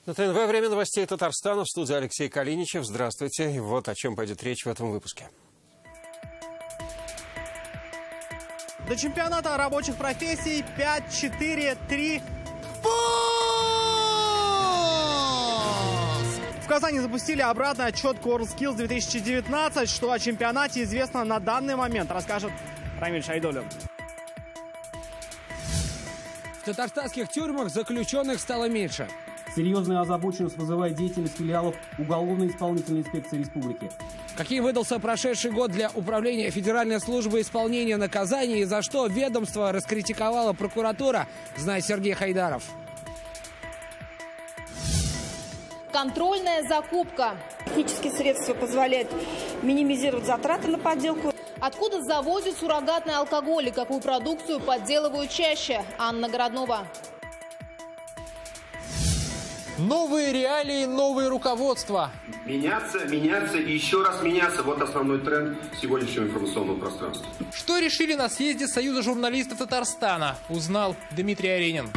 На ТНВ «Время новостей Татарстана», в студии Алексей Калиничев. Здравствуйте. И вот о чем пойдет речь в этом выпуске. До чемпионата рабочих профессий 5, 4, 3. В Казани запустили обратный отчет WorldSkills 2019. Что о чемпионате известно на данный момент, расскажет Рамиль Шайдуллин. В татарстанских тюрьмах заключенных стало меньше. Серьезную озабоченность вызывает деятельность филиалов Уголовно-исполнительной инспекции республики. Каким выдался прошедший год для Управления Федеральной службы исполнения наказаний и за что ведомство раскритиковала прокуратура, знает Сергей Хайдаров. Контрольная закупка. Технические средства позволяют минимизировать затраты на подделку. Откуда завозят суррогатный алкоголь и какую продукцию подделывают чаще? Анна Городнова. Новые реалии, новые руководства. Меняться и еще раз меняться. Вот основной тренд сегодняшнего информационного пространства. Что решили на съезде Союза журналистов Татарстана, узнал Дмитрий Аренин.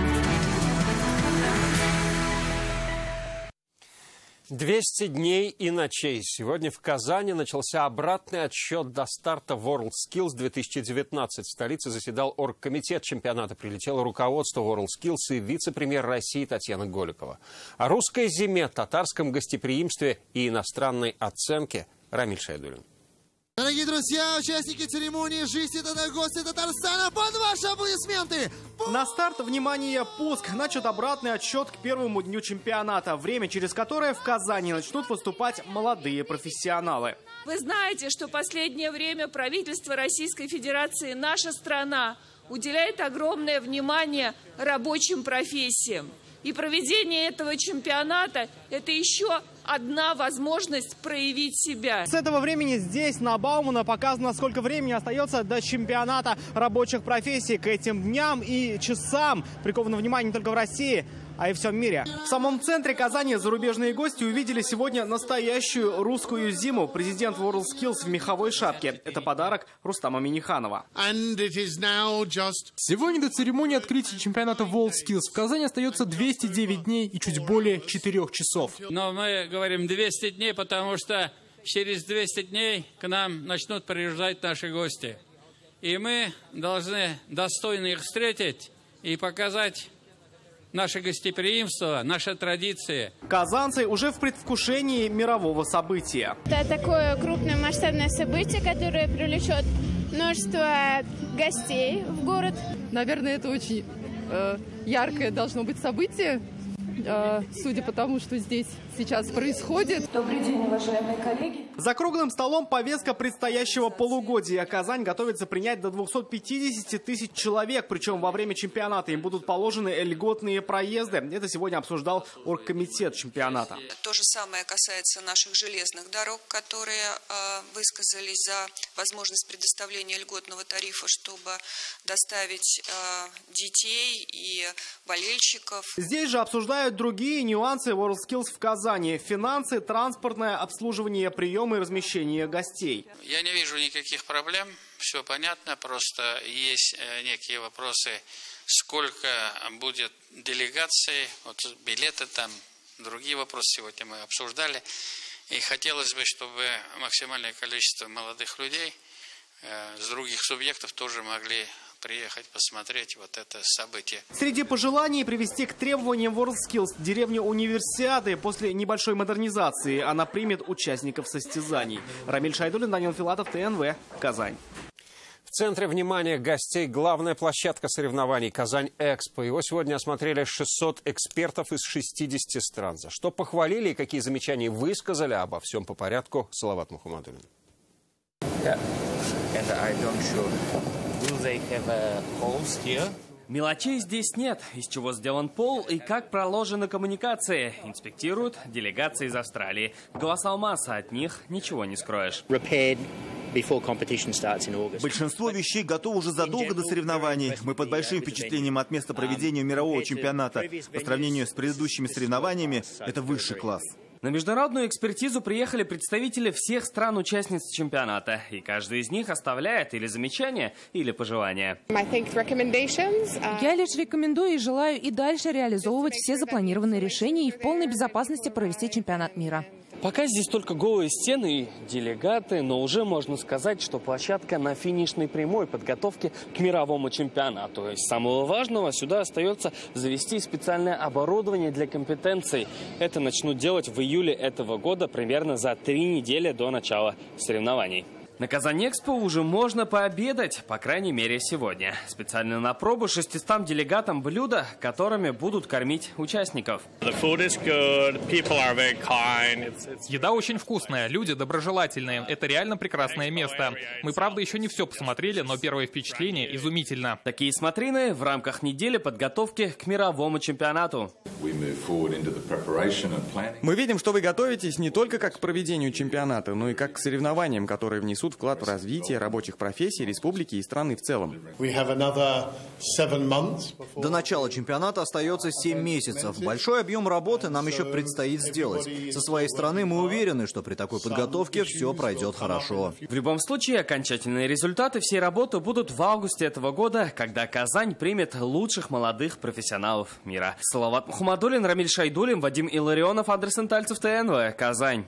200 дней и ночей. Сегодня в Казани начался обратный отсчет до старта WorldSkills 2019. В столице заседал оргкомитет чемпионата. Прилетело руководство WorldSkills и вице-премьер России Татьяна Голикова. О русской зиме, татарском гостеприимстве и иностранной оценке Рамиль Шайдуллин. Дорогие друзья, участники церемонии «Жизнь это гости Татарстана», под ваши аплодисменты! На старт, внимание, пуск. Начат обратный отсчет к первому дню чемпионата. Время, через которое в Казани начнут выступать молодые профессионалы. Вы знаете, что в последнее время правительство Российской Федерации, наша страна, уделяет огромное внимание рабочим профессиям. И проведение этого чемпионата – это еще одна возможность проявить себя. С этого времени здесь, на Баумана, показано, сколько времени остается до чемпионата рабочих профессий. К этим дням и часам приковано внимание не только в России, а и в всем мире. В самом центре Казани зарубежные гости увидели сегодня настоящую русскую зиму. Президент WorldSkills в меховой шапке. Это подарок Рустама Минниханова. Сегодня до церемонии открытия чемпионата WorldSkills в Казани остается 209 дней и чуть более 4 часов. Но мы говорим 200 дней, потому что через 200 дней к нам начнут приезжать наши гости. И мы должны достойно их встретить и показать наше гостеприимство, наши традиции. Казанцы уже в предвкушении мирового события. Это такое крупное масштабное событие, которое привлечет множество гостей в город. Наверное, это очень яркое должно быть событие, судя по тому, что здесь сейчас происходит. Добрый день, уважаемые коллеги. За круглым столом повестка предстоящего полугодия. Казань готовится принять до 250 тысяч человек. Причем во время чемпионата им будут положены льготные проезды. Это сегодня обсуждал оргкомитет чемпионата. То же самое касается наших железных дорог, которые высказались за возможность предоставления льготного тарифа, чтобы доставить детей и болельщиков. Здесь же обсуждают другие нюансы WorldSkills в Казани. Финансы, транспортное обслуживание, приемы и размещение гостей. Я не вижу никаких проблем, все понятно, просто есть некие вопросы, сколько будет делегаций, вот билеты там, другие вопросы сегодня мы обсуждали. И хотелось бы, чтобы максимальное количество молодых людей с других субъектов тоже могли приехать посмотреть вот это событие. Среди пожеланий привести к требованиям WorldSkills деревню Универсиады. После небольшой модернизации она примет участников состязаний. Рамиль Шайдуллин, Данил Филатов, ТНВ, Казань. В центре внимания гостей главная площадка соревнований «Казань-Экспо». Его сегодня осмотрели 600 экспертов из 60 стран. За что похвалили и какие замечания высказали, обо всем по порядку. Салават Мухаммадуллин. Мелочей здесь нет. Из чего сделан пол и как проложены коммуникации. Инспектируют делегации из Австралии. Глаз алмаза, от них ничего не скроешь. Большинство вещей готовы уже задолго до соревнований. Мы под большим впечатлением от места проведения мирового чемпионата. По сравнению с предыдущими соревнованиями, это высший класс. На международную экспертизу приехали представители всех стран-участниц чемпионата. И каждый из них оставляет или замечания, или пожелания. Я лишь рекомендую и желаю и дальше реализовывать все запланированные решения и в полной безопасности провести чемпионат мира. Пока здесь только голые стены и делегаты, но уже можно сказать, что площадка на финишной прямой подготовки к мировому чемпионату. Из самого важного сюда остается завести специальное оборудование для компетенций. Это начнут делать в июле этого года, примерно за 3 недели до начала соревнований. На Казань-Экспо уже можно пообедать, по крайней мере сегодня. Специально на пробу 600 делегатам блюда, которыми будут кормить участников. Еда очень вкусная, люди доброжелательные. Это реально прекрасное место. Мы, правда, еще не все посмотрели, но первое впечатление изумительно. Такие смотрины в рамках недели подготовки к мировому чемпионату. Мы видим, что вы готовитесь не только как к проведению чемпионата, но и как к соревнованиям, которые внесут вклад в развитие рабочих профессий республики и страны в целом. До начала чемпионата остается 7 месяцев. Большой объем работы нам еще предстоит сделать. Со своей стороны мы уверены, что при такой подготовке все пройдет хорошо. В любом случае, окончательные результаты всей работы будут в августе этого года, когда Казань примет лучших молодых профессионалов мира. Салават Мухаммадуллин, Рамиль Шайдуллин, Вадим Илларионов, Андрей Сентальцев, ТНВ, Казань.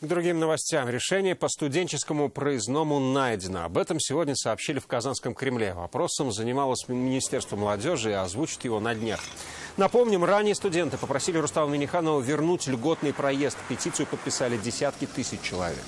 К другим новостям. Решение по студенческому проездному найдено. Об этом сегодня сообщили в Казанском Кремле. Вопросом занималось Министерство молодежи и озвучит его на днях. Напомним, ранее студенты попросили Рустама Минниханова вернуть льготный проезд. Петицию подписали десятки тысяч человек.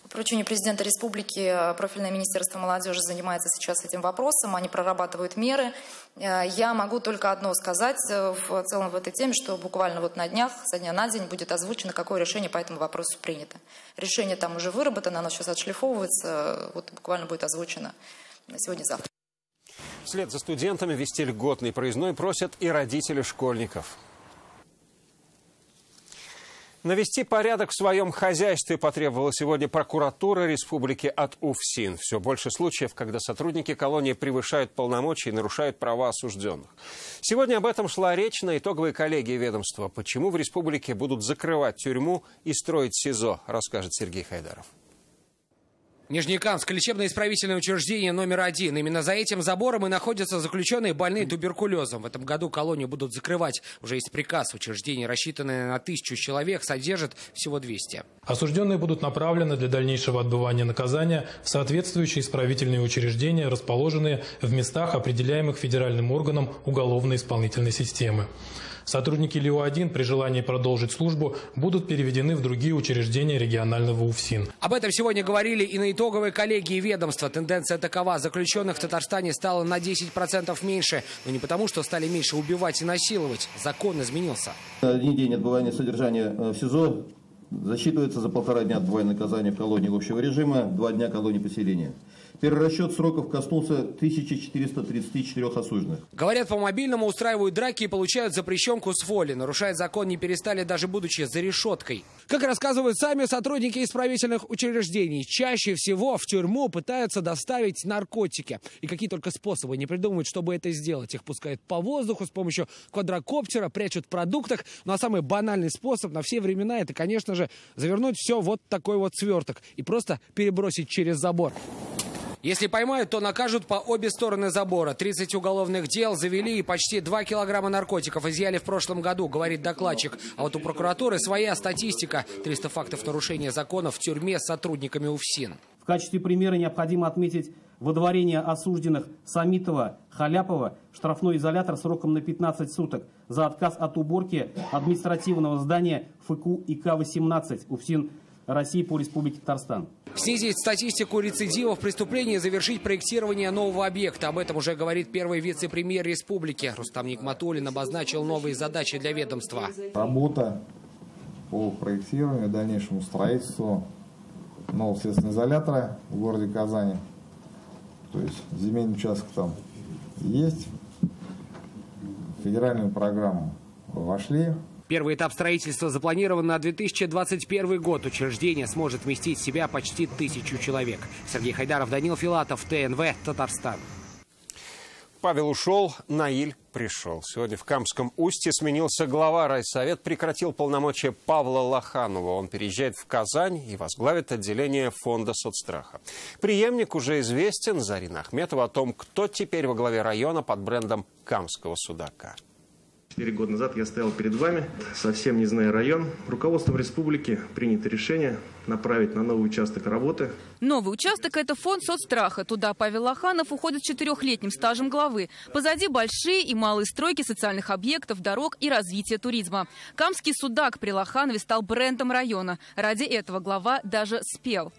По поручению президента республики профильное министерство молодежи занимается сейчас этим вопросом, они прорабатывают меры. Я могу только одно сказать в целом в этой теме, что буквально вот на днях, со дня на день будет озвучено, какое решение по этому вопросу принято. Решение там уже выработано, оно сейчас отшлифовывается, вот буквально будет озвучено сегодня-завтра. Вслед за студентами ввести льготный проездной просят и родители школьников. Навести порядок в своем хозяйстве потребовала сегодня прокуратура республики от УФСИН. Все больше случаев, когда сотрудники колонии превышают полномочия и нарушают права осужденных. Сегодня об этом шла речь на итоговой коллегии ведомства. Почему в республике будут закрывать тюрьму и строить СИЗО, расскажет Сергей Хайдаров. Нижнекамск – лечебно-исправительное учреждение номер 1. Именно за этим забором и находятся заключенные, больные туберкулезом. В этом году колонию будут закрывать. Уже есть приказ. Учреждение, рассчитанное на 1000 человек, содержит всего 200. Осужденные будут направлены для дальнейшего отбывания наказания в соответствующие исправительные учреждения, расположенные в местах, определяемых федеральным органом уголовно-исполнительной системы. Сотрудники ЛИО-1 при желании продолжить службу будут переведены в другие учреждения регионального УФСИН. Об этом сегодня говорили и на итоговой коллегии ведомства. Тенденция такова. Заключенных в Татарстане стало на 10% меньше. Но не потому, что стали меньше убивать и насиловать. Закон изменился. Один день отбывания содержания в СИЗО засчитывается за 1,5 дня отбывания наказания в колонии общего режима, 2 дня колонии поселения. Перерасчет сроков коснулся 1434 осужденных. Говорят, по мобильному устраивают драки и получают запрещенку с воли. Нарушать закон не перестали, даже будучи за решеткой. Как рассказывают сами сотрудники исправительных учреждений, чаще всего в тюрьму пытаются доставить наркотики. И какие только способы не придумывают, чтобы это сделать. Их пускают по воздуху с помощью квадрокоптера, прячут в продуктах. Ну а самый банальный способ на все времена — это, конечно же, завернуть все вот такой вот сверток и просто перебросить через забор. Если поймают, то накажут по обе стороны забора. 30 уголовных дел завели и почти 2 килограмма наркотиков изъяли в прошлом году, говорит докладчик. А вот у прокуратуры своя статистика. 300 фактов нарушения закона в тюрьме с сотрудниками УФСИН. В качестве примера необходимо отметить выдворение осужденных Самитова, Халяпова в штрафной изолятор сроком на 15 суток за отказ от уборки административного здания ФКУ ИК-18 УФСИН России по Республике Татарстан. Снизить статистику рецидивов преступлений и завершить проектирование нового объекта. Об этом уже говорит первый вице-премьер республики. Рустам Нигматуллин обозначил новые задачи для ведомства. Работа по проектированию и дальнейшему строительству нового следственного изолятора в городе Казани. То есть земельный участок там есть. В федеральную программу вошли. Первый этап строительства запланирован на 2021 год. Учреждение сможет вместить в себя почти 1000 человек. Сергей Хайдаров, Данил Филатов, ТНВ, Татарстан. Павел ушел, Наиль пришел. Сегодня в Камском Устье сменился глава райсовет, прекратил полномочия Павла Лоханова. Он переезжает в Казань и возглавит отделение фонда соцстраха. Преемник уже известен. Зарина Ахметова о том, кто теперь во главе района под брендом Камского судака. 4 года назад я стоял перед вами, совсем не зная район. Руководством республики принято решение направить на новый участок работы. Новый участок – это фонд соцстраха. Туда Павел Лоханов уходит с 4-летним стажем главы. Позади большие и малые стройки социальных объектов, дорог и развития туризма. Камский судак при Лоханове стал брендом района. Ради этого глава даже спел.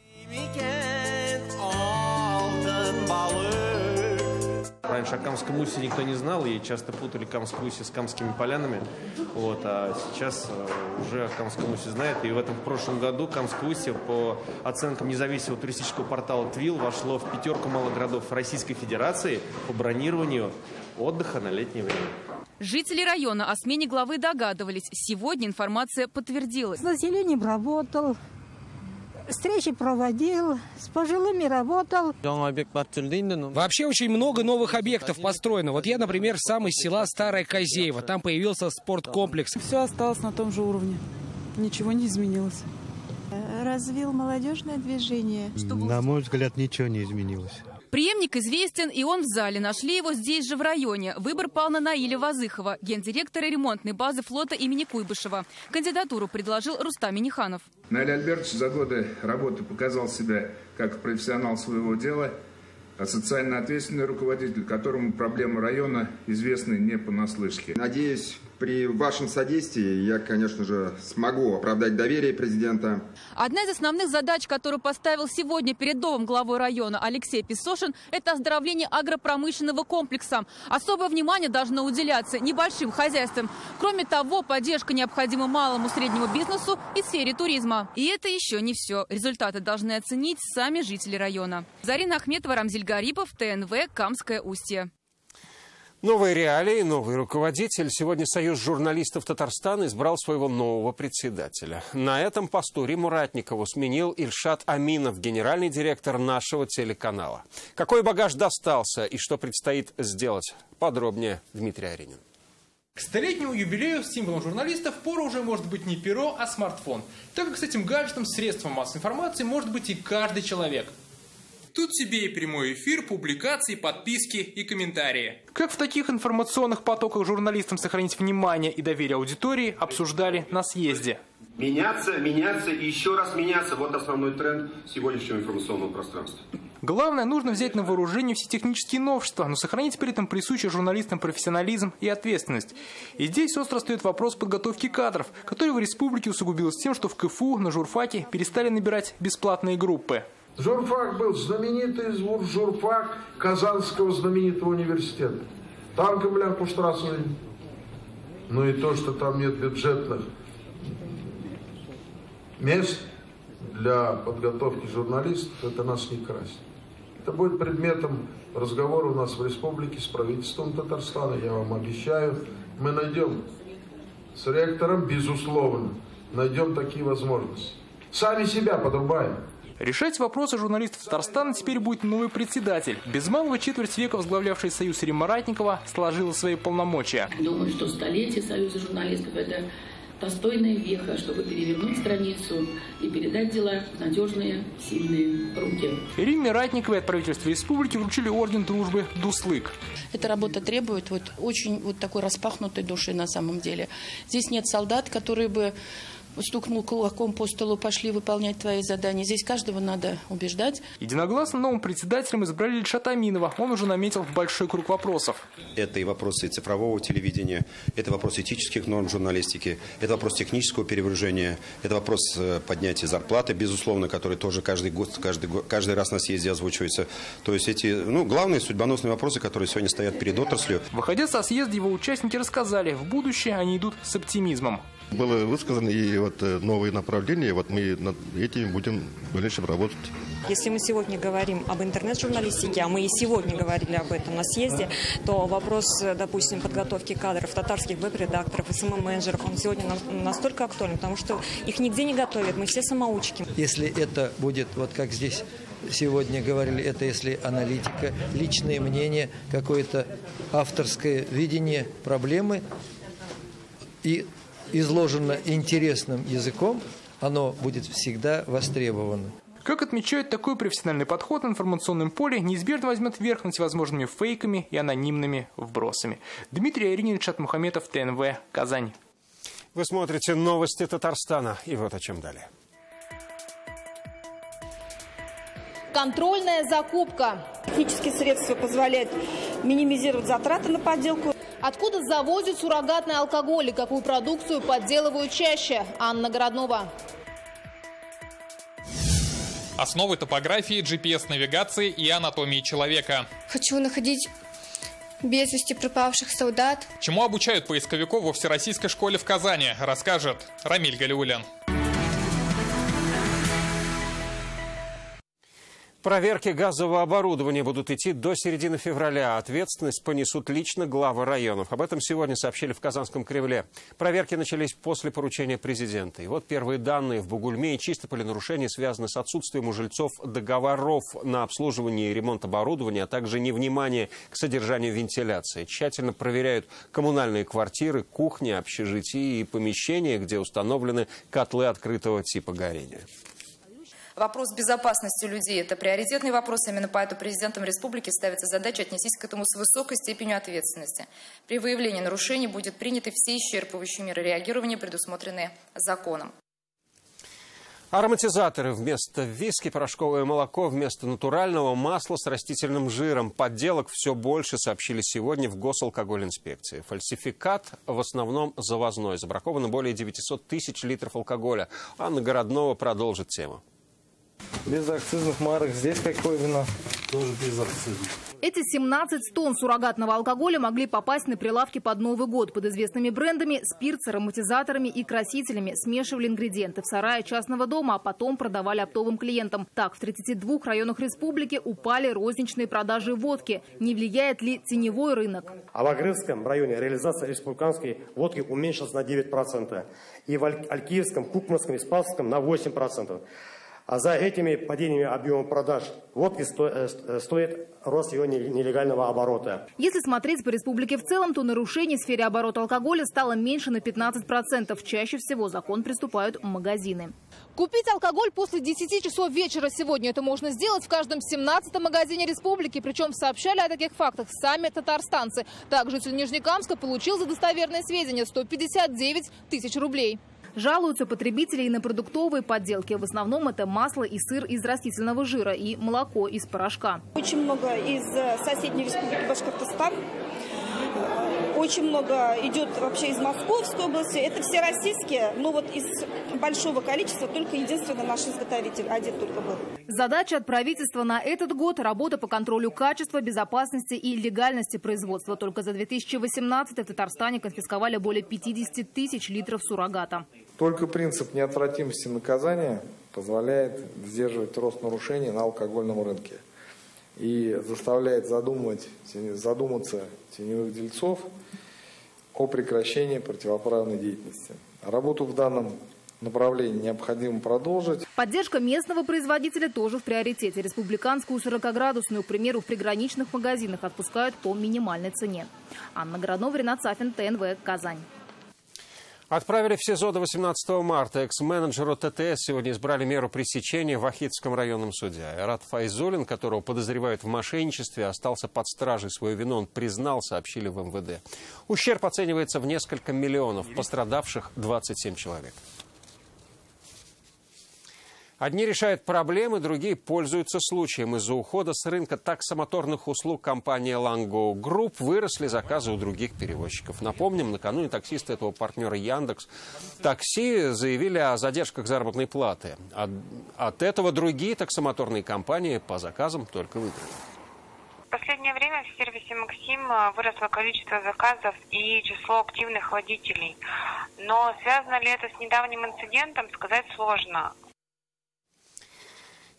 Раньше о Камском Устье никто не знал, и часто путали Камское Устье с Камскими полянами. А сейчас уже о Камском Устье знают. И в прошлом году Камское Устье по оценкам независимого туристического портала ТВИЛ вошло в 5 малых городов Российской Федерации по бронированию отдыха на летнее время. Жители района о смене главы догадывались. Сегодня информация подтвердилась. С населением работал. Встречи проводил, с пожилыми работал. Вообще очень много новых объектов построено. Вот я, например, сам из села Старая Козеево. Там появился спорткомплекс. Все осталось на том же уровне. Ничего не изменилось. Развил молодежное движение. На мой взгляд, ничего не изменилось. Преемник известен, и он в зале. Нашли его здесь же, в районе. Выбор пал на Наиля Вазыхова, гендиректора ремонтной базы флота имени Куйбышева. Кандидатуру предложил Рустам Миниханов. Наиль Альбертович за годы работы показал себя как профессионал своего дела, а социально ответственный руководитель, которому проблемы района известны не понаслышке. Надеюсь, при вашем содействии я, конечно же, смогу оправдать доверие президента. Одна из основных задач, которую поставил сегодня перед новым главой района Алексей Песошин, это оздоровление агропромышленного комплекса. Особое внимание должно уделяться небольшим хозяйствам. Кроме того, поддержка необходима малому и среднему бизнесу и сфере туризма. И это еще не все. Результаты должны оценить сами жители района. Зарина Ахметова, Рамзиль Гарипов, ТНВ, Камское Устье. Новые реалии, новый руководитель. Сегодня Союз журналистов Татарстана избрал своего нового председателя. На этом посту Риму Ратникову сменил Ильшат Аминов, генеральный директор нашего телеканала. Какой багаж достался и что предстоит сделать? Подробнее Дмитрий Аринин. К столетнему юбилею символом журналистов пора уже может быть не перо, а смартфон. Так как с этим гаджетом, средством массовой информации может быть и каждый человек. Тут тебе и прямой эфир, публикации, подписки и комментарии. Как в таких информационных потоках журналистам сохранить внимание и доверие аудитории, обсуждали на съезде. Меняться, меняться и еще раз меняться. Вот основной тренд сегодняшнего информационного пространства. Главное, нужно взять на вооружение все технические новшества, но сохранить при этом присущий журналистам профессионализм и ответственность. И здесь остро стоит вопрос подготовки кадров, который в республике усугубился тем, что в КФУ на журфаке перестали набирать бесплатные группы. Журфак был знаменитый журфак Казанского знаменитого университета. Там Камблян-Куштрасовый. Ну и то, что там нет бюджетных мест для подготовки журналистов, это нас не красит. Это будет предметом разговора у нас в республике с правительством Татарстана. Я вам обещаю, мы найдем с ректором, безусловно, найдем такие возможности. Сами себя подрубаем. Решать вопросы журналистов Татарстана теперь будет новый председатель. Без малого четверть века возглавлявший союз Рима Ратникова сложила свои полномочия. Думаю, что столетие союза журналистов – это достойная веха, чтобы перевернуть страницу и передать дела в надежные, сильные руки. Риме Ратниковой от правительства республики вручили орден дружбы «Дуслык». Эта работа требует очень такой распахнутой души на самом деле. Здесь нет солдат, которые бы стукнул кулаком по столу, пошли выполнять твои задания. Здесь каждого надо убеждать. Единогласно новым председателем избрали Ильшата Аминова. Он уже наметил большой круг вопросов. Это и вопросы цифрового телевидения, это вопрос этических норм журналистики, это вопрос технического перевооружения, это вопрос поднятия зарплаты, безусловно, который тоже каждый раз на съезде озвучивается. То есть эти главные судьбоносные вопросы, которые сегодня стоят перед отраслью. Выходя со съезда, его участники рассказали, в будущее они идут с оптимизмом. Было высказано и вот новые направления, вот мы над этими будем в дальнейшем работать. Если мы сегодня говорим об интернет-журналистике, а мы и сегодня говорили об этом на съезде, то вопрос, допустим, подготовки кадров, татарских веб-редакторов, СММ-менеджеров, он сегодня настолько актуален, потому что их нигде не готовят, мы все самоучки. Если это будет, вот как здесь сегодня говорили, это если аналитика, личное мнение, какое-то авторское видение проблемы и изложено интересным языком, оно будет всегда востребовано. Как отмечают, такой профессиональный подход на информационном поле неизбежно возьмет верх над всевозможными фейками и анонимными вбросами. Дмитрий Аринин, Шатмухаметов, ТНВ, Казань. Вы смотрите новости Татарстана. И вот о чем далее. Контрольная закупка. Технические средства позволяют минимизировать затраты на подделку. Откуда завозят суррогатный алкоголь и какую продукцию подделывают чаще? Анна Городнова. Основы топографии, GPS-навигации и анатомии человека. Хочу находить без вести пропавших солдат. Чему обучают поисковиков во Всероссийской школе в Казани, расскажет Рамиль Галиуллин. Проверки газового оборудования будут идти до середины февраля. Ответственность понесут лично главы районов. Об этом сегодня сообщили в Казанском Кремле. Проверки начались после поручения президента. И вот первые данные. В Бугульме и Чистополе нарушения связаны с отсутствием у жильцов договоров на обслуживание и ремонт оборудования, а также невнимание к содержанию вентиляции. Тщательно проверяют коммунальные квартиры, кухни, общежития и помещения, где установлены котлы открытого типа горения. Вопрос безопасности людей – это приоритетный вопрос. Именно поэтому президентом республики ставится задача отнестись к этому с высокой степенью ответственности. При выявлении нарушений будет приняты все исчерпывающие меры реагирования, предусмотренные законом. Ароматизаторы вместо виски, порошковое молоко вместо натурального, масла с растительным жиром. Подделок все больше, сообщили сегодня в Госалкогольинспекции. Фальсификат в основном завозной. Забраковано более 900 тысяч литров алкоголя. Анна Городнова продолжит тему. Без акцизных марок. Здесь какое вино? Тоже без акцизных. Эти 17 тонн суррогатного алкоголя могли попасть на прилавки под Новый год. Под известными брендами спирт с ароматизаторами и красителями смешивали ингредиенты в сарае частного дома, а потом продавали оптовым клиентам. Так, в 32 районах республики упали розничные продажи водки. Не влияет ли теневой рынок? А в Агрывском районе реализация республиканской водки уменьшилась на 9%. И в Алькиевском, Кукманском и Спасском на 8%. А за этими падениями объема продаж водки стоит рост ее нелегального оборота. Если смотреть по республике в целом, то нарушений в сфере оборота алкоголя стало меньше на 15%. Чаще всего закон приступают магазины. Купить алкоголь после 10 часов вечера сегодня это можно сделать в каждом 17-м магазине республики. Причем сообщали о таких фактах сами татарстанцы. Так, житель Нижнекамска получил за достоверные сведения 159 тысяч рублей. Жалуются потребители и на продуктовые подделки. В основном это масло и сыр из растительного жира и молоко из порошка. Очень много из соседней республики Башкортостан. Очень много идет вообще из Московской области. Это все российские, но вот из большого количества только единственный наш изготовитель один только был. Задача от правительства на этот год – работа по контролю качества, безопасности и легальности производства. Только за 2018 в Татарстане конфисковали более 50 тысяч литров суррогата. Только принцип неотвратимости наказания позволяет сдерживать рост нарушений на алкогольном рынке. И заставляет задуматься теневых дельцов о прекращении противоправной деятельности. Работу в данном направлении необходимо продолжить. Поддержка местного производителя тоже в приоритете. Республиканскую 40-градусную, к примеру, в приграничных магазинах отпускают по минимальной цене. Анна Городнова, Ренат Сафин, ТНВ, Казань. Отправили в СИЗО до 18 марта. Экс-менеджеру ТТС сегодня избрали меру пресечения в Ахитском районном суде. Айрат Файзулин, которого подозревают в мошенничестве, остался под стражей. Свою вину он признал, сообщили в МВД. Ущерб оценивается в несколько миллионов. Пострадавших 27 человек. Одни решают проблемы, другие пользуются случаем. Из-за ухода с рынка таксомоторных услуг компании Lango Group выросли заказы у других перевозчиков. Напомним, накануне таксисты этого партнера Яндекс.Такси заявили о задержках заработной платы. От этого другие таксомоторные компании по заказам только выиграли. последнее время в сервисе «Максим» выросло количество заказов и число активных водителей. Но связано ли это с недавним инцидентом, сказать сложно.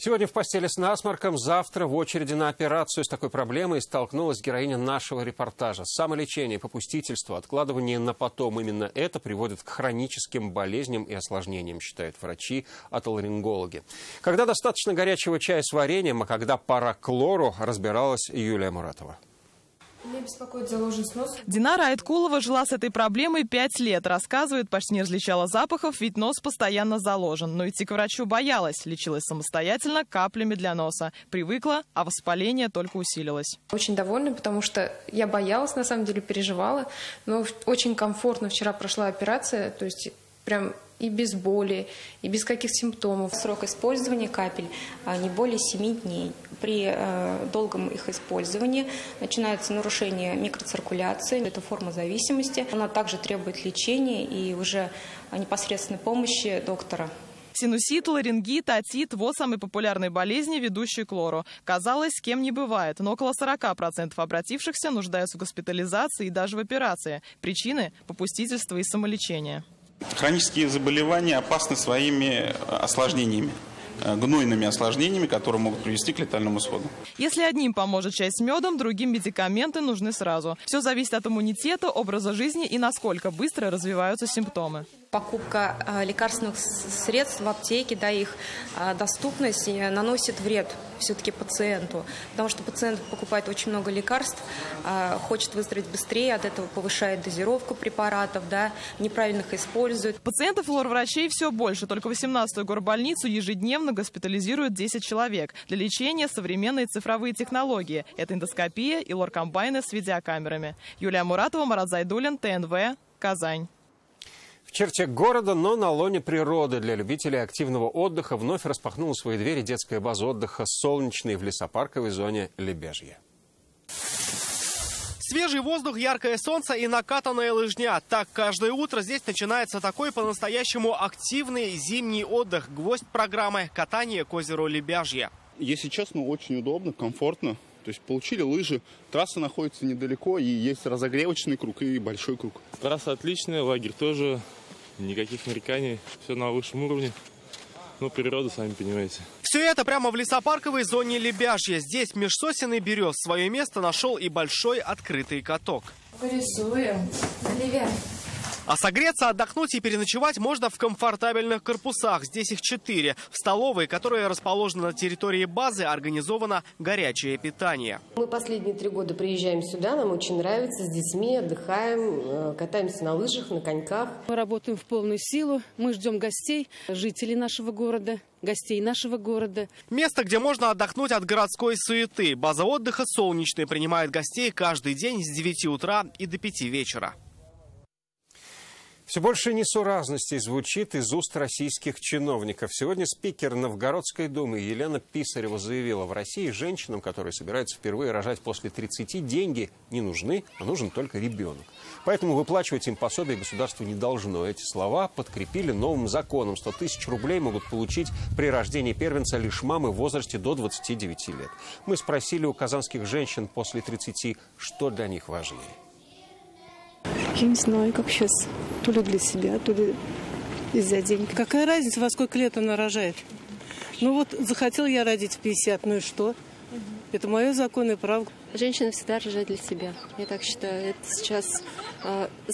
Сегодня в постели с насморком, завтра в очереди на операцию. С такой проблемой столкнулась героиня нашего репортажа. Самолечение, попустительство, откладывание на потом. Именно это приводит к хроническим болезням и осложнениям, считают врачи-отоларингологи. Когда достаточно горячего чая с вареньем, а когда пора к лору, разбиралась Юлия Муратова. Меня беспокоит заложенность носа. Динара Айткулова жила с этой проблемой 5 лет. Рассказывает, почти не различала запахов, ведь нос постоянно заложен. Но идти к врачу боялась. Лечилась самостоятельно каплями для носа. Привыкла, а воспаление только усилилось. Очень довольна, потому что я боялась, на самом деле переживала. Но очень комфортно вчера прошла операция. То есть прям и без боли, и без каких симптомов. Срок использования капель не более 7 дней. При долгом их использовании начинается нарушение микроциркуляции. Это форма зависимости. Она также требует лечения и уже непосредственной помощи доктора. Синусит, ларингит, отит – вот самые популярные болезни, ведущие к лору. Казалось, с кем не бывает, но около 40% обратившихся нуждаются в госпитализации и даже в операции. Причины – попустительство и самолечение. Хронические заболевания опасны своими осложнениями, гнойными осложнениями, которые могут привести к летальному исходу. Если одним поможет чай с медом, другим медикаменты нужны сразу. Все зависит от иммунитета, образа жизни и насколько быстро развиваются симптомы. Покупка лекарственных средств в аптеке, их доступность наносит вред все-таки пациенту, потому что пациент покупает очень много лекарств, хочет выздороветь быстрее, от этого повышает дозировку препаратов, неправильно их использует. Пациентов лор-врачей все больше. Только в 18-ю горбольницу ежедневно госпитализируют 10 человек. Для лечения современные цифровые технологии. Это эндоскопия и лор-комбайны с видеокамерами. Юлия Муратова, Марат Зайдуллин, ТНВ, Казань. В черте города, но на лоне природы. Для любителей активного отдыха вновь распахнула свои двери детская база отдыха «Солнечный» в лесопарковой зоне Лебяжье. Свежий воздух, яркое солнце и накатанная лыжня. Так, каждое утро здесь начинается такой по-настоящему активный зимний отдых. Гвоздь программы – катание к озеру Лебяжье. Если честно, очень удобно, комфортно. То есть получили лыжи, трасса находится недалеко, и есть разогревочный круг и большой круг. Трасса отличная, лагерь тоже, никаких нареканий, все на высшем уровне. Ну, природа, сами понимаете. Все это прямо в лесопарковой зоне Лебяжье. Здесь меж сосен и берез свое место нашел и большой открытый каток. Порисуем. Оливия. А согреться, отдохнуть и переночевать можно в комфортабельных корпусах. Здесь их 4. В столовой, которая расположена на территории базы, организовано горячее питание. Мы последние 3 года приезжаем сюда, нам очень нравится, с детьми отдыхаем, катаемся на лыжах, на коньках. Мы работаем в полную силу, мы ждем гостей, жителей нашего города, гостей нашего города. Место, где можно отдохнуть от городской суеты. База отдыха «Солнечный» принимает гостей каждый день с 9 утра и до 5 вечера. Все больше несуразностей звучит из уст российских чиновников. Сегодня спикер Новгородской думы Елена Писарева заявила, в России женщинам, которые собираются впервые рожать после 30, деньги не нужны, а нужен только ребенок. Поэтому выплачивать им пособие государство не должно. Эти слова подкрепили новым законом. 100 тысяч рублей могут получить при рождении первенца лишь мамы в возрасте до 29 лет. Мы спросили у казанских женщин после 30, что для них важнее. Я не знаю, как сейчас. То ли для себя, то ли из-за денег. Какая разница, во сколько лет она рожает? Ну вот, захотел я родить в 50, ну и что? Это мое законное право. Женщина всегда рожает для себя. Я так считаю. Это сейчас,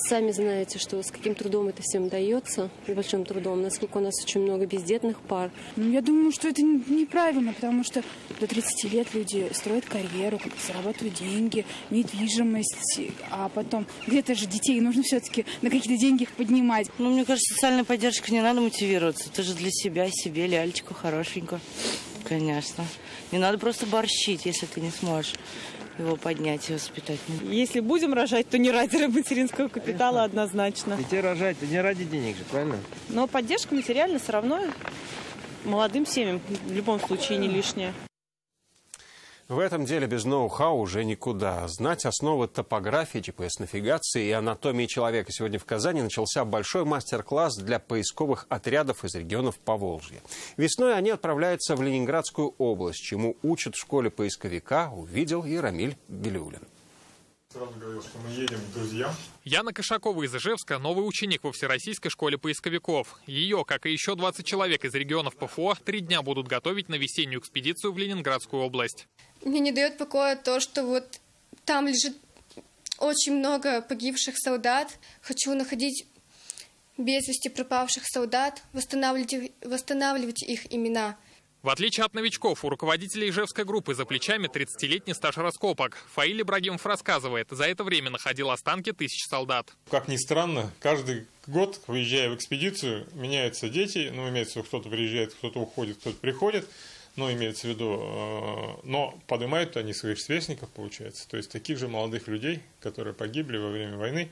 сами знаете, что с каким трудом это всем дается, большим трудом, насколько у нас очень много бездетных пар. Я думаю, что это неправильно, потому что до 30 лет люди строят карьеру, зарабатывают деньги, недвижимость, а потом где-то же детей нужно все-таки на какие-то деньги их поднимать. Ну, мне кажется, социальная поддержка не надо мотивироваться. Это же для себя, себе, лялечку хорошенько. Конечно. Не надо просто борщить, если ты не сможешь его поднять и воспитать. Если будем рожать, то не ради материнского капитала однозначно. Детей рожать не ради денег же, правильно? Но поддержка материальная все равно молодым семьям в любом случае не лишняя. В этом деле без ноу-хау уже никуда. Знать основы топографии, GPS-навигации и анатомии человека. Сегодня в Казани начался большой мастер-класс для поисковых отрядов из регионов Поволжья. Весной они отправляются в Ленинградскую область, чему учат в школе поисковика, увидел и Рамиль Гелюлин. Сразу говорил, что мы едем к друзьям. Яна Кошакова из Ижевска – новый ученик во Всероссийской школе поисковиков. Ее, как и еще 20 человек из регионов ПФО, 3 дня будут готовить на весеннюю экспедицию в Ленинградскую область. Мне не дает покоя то, что вот там лежит очень много погибших солдат. Хочу находить без вести пропавших солдат, восстанавливать их имена. В отличие от новичков, у руководителей ижевской группы за плечами 30-летний стаж раскопок. Фаиль Ибрагимов рассказывает, за это время находил останки тысяч солдат. Как ни странно, каждый год, выезжая в экспедицию, меняются дети. Ну, имеется в виду, кто-то приезжает, кто-то уходит, кто-то приходит. Но имеется в виду, но поднимают они своих сверстников, получается. То есть таких же молодых людей, которые погибли во время войны,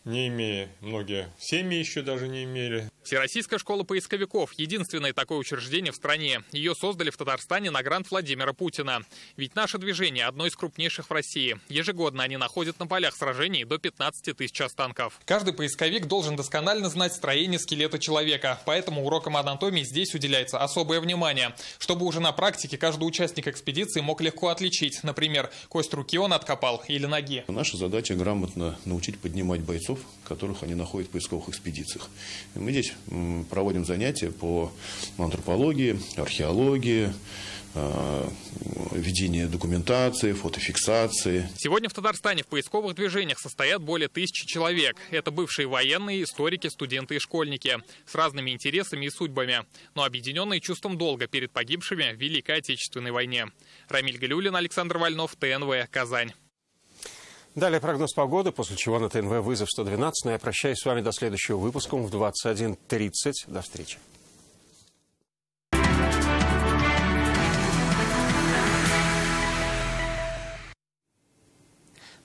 не имея, многие семьи еще даже не имели. Всероссийская школа поисковиков – единственное такое учреждение в стране. Ее создали в Татарстане на грант Владимира Путина. Ведь наше движение – одно из крупнейших в России. Ежегодно они находят на полях сражений до 15 тысяч останков. Каждый поисковик должен досконально знать строение скелета человека. Поэтому урокам анатомии здесь уделяется особое внимание. Чтобы уже на практике каждый участник экспедиции мог легко отличить. Например, кость руки он откопал или ноги. Наша задача – грамотно научить поднимать бойцов, которых они находят в поисковых экспедициях. Мы здесь проводим занятия по антропологии, археологии, ведение документации, фотофиксации. Сегодня в Татарстане в поисковых движениях состоят более 1000 человек. Это бывшие военные, историки, студенты и школьники. С разными интересами и судьбами. Но объединенные чувством долга перед погибшими в Великой Отечественной войне. Рамиль Гелюлин, Александр Вольнов, ТНВ, Казань. Далее прогноз погоды, после чего на ТНВ вызов 112. Но я прощаюсь с вами до следующего выпуска в 21:30. До встречи.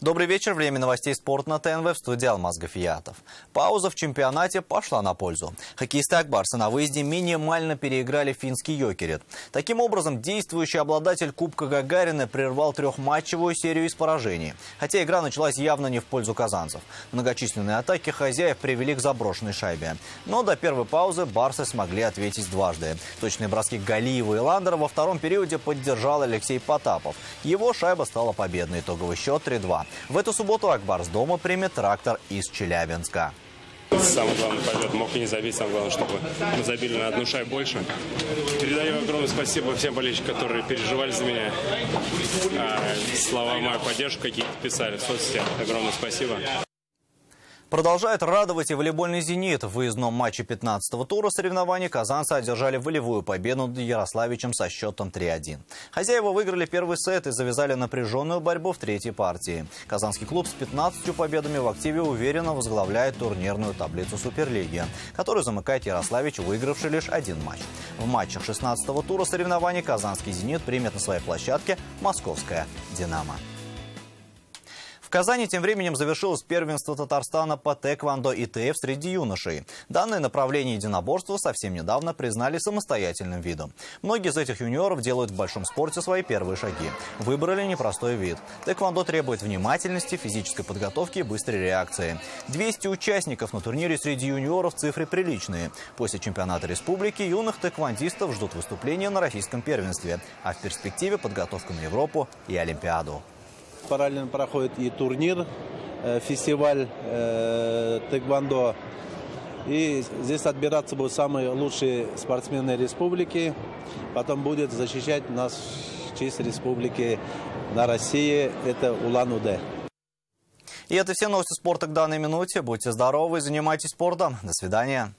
Добрый вечер. Время новостей спорта на ТНВ, в студии Алмаз Гафиятов. Пауза в чемпионате пошла на пользу. Хоккеисты Акбарса на выезде минимально переиграли финский Йокерит. Таким образом, действующий обладатель Кубка Гагарина прервал трехматчевую серию из поражений. Хотя игра началась явно не в пользу казанцев. Многочисленные атаки хозяев привели к заброшенной шайбе. Но до первой паузы барсы смогли ответить дважды. Точные броски Галиева и Ландера во втором периоде поддержал Алексей Потапов. Его шайба стала победной. Итоговый счет 3-2. В эту субботу Акбарс дома примет Трактор из Челябинска. Самый главный побед. Мог и не забить. Самое главное, чтобы мы забили на одну шайбу больше. Передаю огромное спасибо всем болельщикам, которые переживали за меня. Слова мою поддержку какие-то писали в соцсетях. Огромное спасибо. Продолжает радовать и волейбольный «Зенит». В выездном матче 15-го тура соревнований казанцы одержали волевую победу над Ярославичем со счетом 3-1. Хозяева выиграли первый сет и завязали напряженную борьбу в третьей партии. Казанский клуб с 15 победами в активе уверенно возглавляет турнирную таблицу Суперлиги, которую замыкает Ярославич, выигравший лишь один матч. В матчах 16-го тура соревнований казанский «Зенит» примет на своей площадке московское «Динамо». В Казани тем временем завершилось первенство Татарстана по тэквондо ИТФ среди юношей. Данное направление единоборства совсем недавно признали самостоятельным видом. Многие из этих юниоров делают в большом спорте свои первые шаги. Выбрали непростой вид. Тэквондо требует внимательности, физической подготовки и быстрой реакции. 200 участников на турнире среди юниоров, цифры приличные. После чемпионата республики юных тэквондистов ждут выступления на российском первенстве, а в перспективе подготовка на Европу и Олимпиаду. Параллельно проходит и турнир, фестиваль тэквондо. И здесь отбираться будут самые лучшие спортсмены республики. Потом будет защищать нас честь республики на России. Это Улан-Удэ. И это все новости спорта к данной минуте. Будьте здоровы, занимайтесь спортом. До свидания.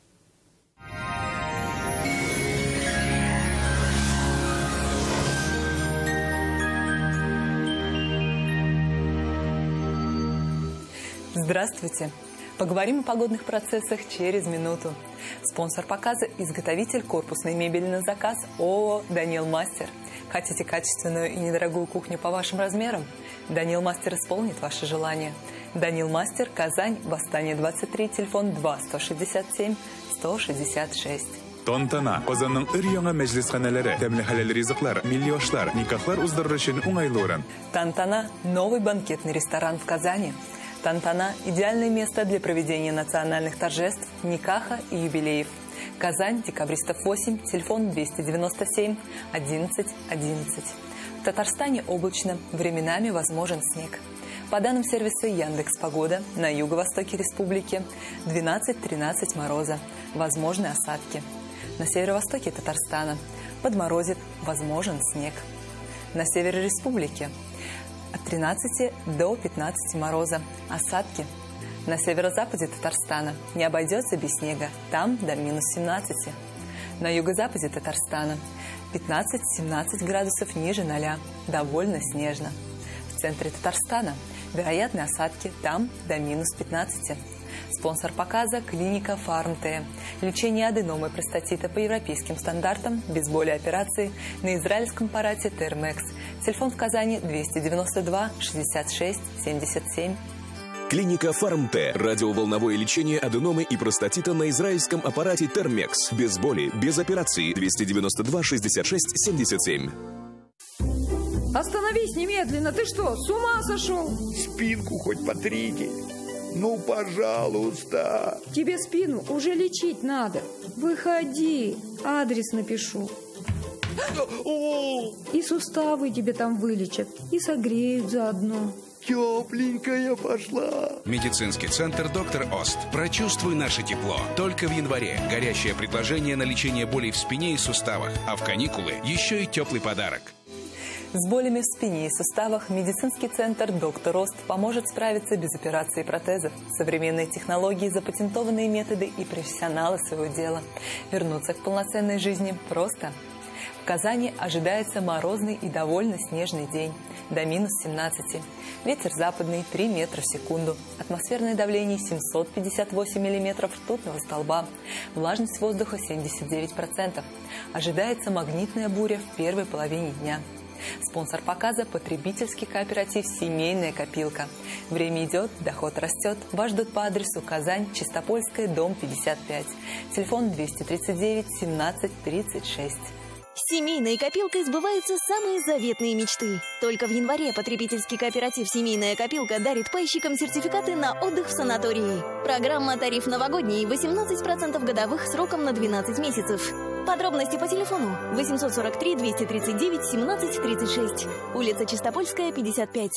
Здравствуйте! Поговорим о погодных процессах через минуту. Спонсор показа – изготовитель корпусной мебели на заказ ООО «Данил Мастер». Хотите качественную и недорогую кухню по вашим размерам? «Данил Мастер» исполнит ваше желание. «Данил Мастер», Казань, Восстание 23, телефон 2 167 166. Тонтана, Озанның өр-яңа мәҗлисханәләре, тәмле хәләл ризыклар, милли-ашлар, никахлар уздырыр өчен уңайлы урын. Тантана – новый банкетный ресторан в Казани. Тантана – идеальное место для проведения национальных торжеств, никаха и юбилеев. Казань, Декабристов 8, телефон 297 11 11. В Татарстане облачно, временами возможен снег. По данным сервиса Яндекс.Погода, на юго-востоке республики 12-13 мороза, возможны осадки. На северо-востоке Татарстана подморозит, возможен снег. На севере республики от 13 до 15 мороза, осадки. На северо-западе Татарстана не обойдется без снега, там до минус 17. На юго-западе Татарстана 15-17 градусов ниже 0, довольно снежно. В центре Татарстана вероятны осадки, там до минус 15. Спонсор показа – клиника Фармте. Лечение аденомы простатита по европейским стандартам, без боли операции на израильском аппарате Термекс. Телефон в Казани 292 66 77. Клиника Фармте. Радиоволновое лечение аденомы и простатита на израильском аппарате Термекс. Без боли, без операции. 292 66 77. Остановись немедленно! Ты что, с ума сошел? Спинку хоть потрите. Ну, пожалуйста. Тебе спину уже лечить надо. Выходи, адрес напишу. И суставы тебе там вылечат, и согреют заодно. Тепленькая пошла. Медицинский центр «Доктор Ост». Прочувствуй наше тепло. Только в январе горячее предложение на лечение болей в спине и суставах. А в каникулы еще и теплый подарок. С болями в спине и суставах медицинский центр «Доктор Ост» поможет справиться без операции и протезов. Современные технологии, запатентованные методы и профессионалы своего дела. Вернуться к полноценной жизни просто. В Казани ожидается морозный и довольно снежный день. До минус 17. Ветер западный 3 метра в секунду. Атмосферное давление 758 миллиметров ртутного столба. Влажность воздуха 79%. Ожидается магнитная буря в первой половине дня. Спонсор показа – потребительский кооператив «Семейная копилка». Время идет, доход растет. Вас ждут по адресу Казань, Чистопольская, дом 55. Телефон 239 17 36. С семейной копилкой сбываются самые заветные мечты. Только в январе потребительский кооператив «Семейная копилка» дарит пайщикам сертификаты на отдых в санатории. Программа «Тариф новогодний» 18% годовых сроком на 12 месяцев. Подробности по телефону 843 239 17 36. Улица Чистопольская, 55.